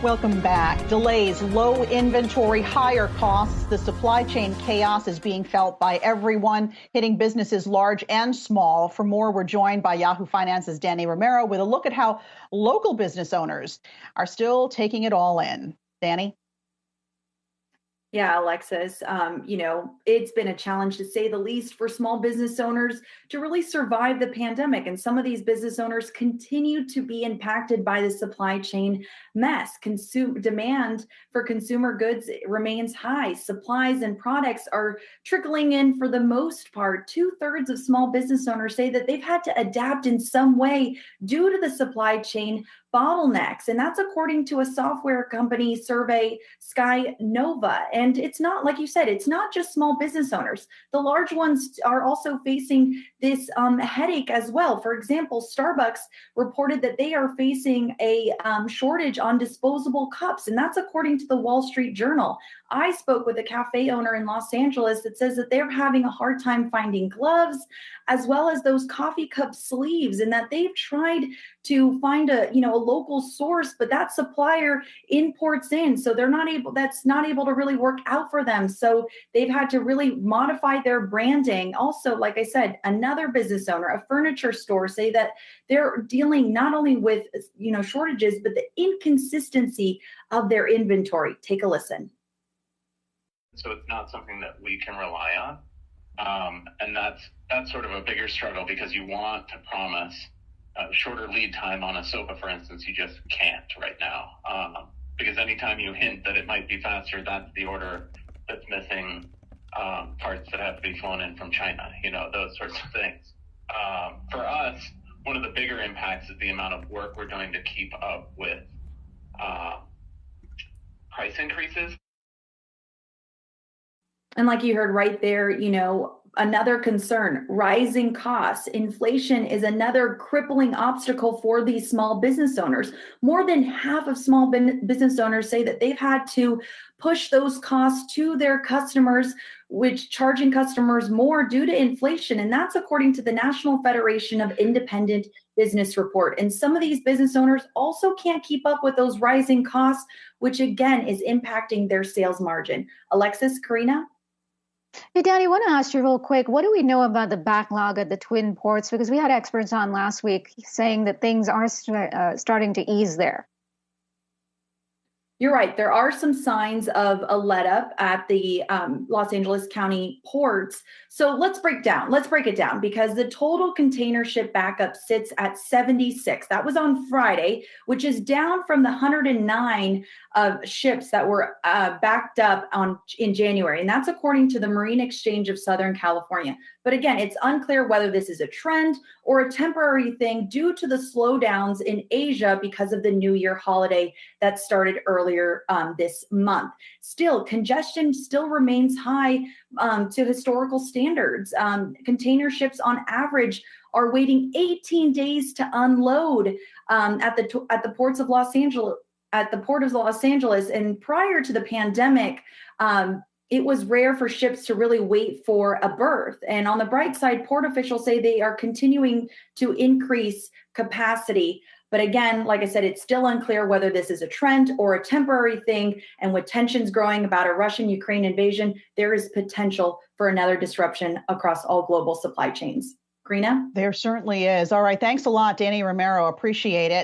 Welcome back. Delays, low inventory, higher costs. The supply chain chaos is being felt by everyone, hitting businesses large and small. For more, we're joined by Yahoo Finance's Dani Romero with a look at how local business owners are still taking it all in. Dani? Yeah, Alexis, it's been a challenge to say the least for small business owners to really survive the pandemic. And some of these business owners continue to be impacted by the supply chain mess. Demand for consumer goods remains high. Supplies and products are trickling in for the most part. 2/3 of small business owners say that they've had to adapt in some way due to the supply chain bottlenecks. And that's according to a software company survey, Sky Nova. And it's not, like you said, it's not just small business owners. The large ones are also facing this headache as well. For example, Starbucks reported that they are facing a shortage on disposable cups. And that's according to the Wall Street Journal. I spoke with a cafe owner in Los Angeles that says that they're having a hard time finding gloves, as well as those coffee cup sleeves, and that they've tried to find a local source, but that supplier imports in, so that's not able to really work out for them. So they've had to really modify their branding. Also, like I said, another business owner, a furniture store, say that they're dealing not only with shortages, but the inconsistency of their inventory. Take a listen. So it's not something that we can rely on. And that's sort of a bigger struggle, because you want to promise a shorter lead time on a sofa, for instance. You just can't right now, because anytime you hint that it might be faster, that's the order that's missing, parts that have to be flown in from China, those sorts of things. For us, one of the bigger impacts is the amount of work we're doing to keep up with price increases. And like you heard right there, another concern, rising costs. Inflation is another crippling obstacle for these small business owners. More than half of small business owners say that they've had to push those costs to their customers, which charging customers more due to inflation. And that's according to the National Federation of Independent Business report. And some of these business owners also can't keep up with those rising costs, which again is impacting their sales margin. Alexis, Karina? Hey, Dani, I want to ask you real quick, what do we know about the backlog at the Twin Ports? Because we had experts on last week saying that things are starting to ease there. You're right. There are some signs of a let up at the Los Angeles County ports. So let's break it down, because the total container ship backup sits at 76. That was on Friday, which is down from the 109 ships that were backed up in January. And that's according to the Marine Exchange of Southern California. But again, it's unclear whether this is a trend or a temporary thing due to the slowdowns in Asia because of the New Year holiday that started earlier this month. Still, congestion still remains high to historical standards. Container ships on average are waiting 18 days to unload at the ports of Los Angeles. At the port of Los Angeles. And prior to the pandemic, it was rare for ships to really wait for a berth. And on the bright side, port officials say they are continuing to increase capacity. But again, like I said, it's still unclear whether this is a trend or a temporary thing. And with tensions growing about a Russian-Ukraine invasion, there is potential for another disruption across all global supply chains. Karina? There certainly is. All right. Thanks a lot, Dani Romero. Appreciate it.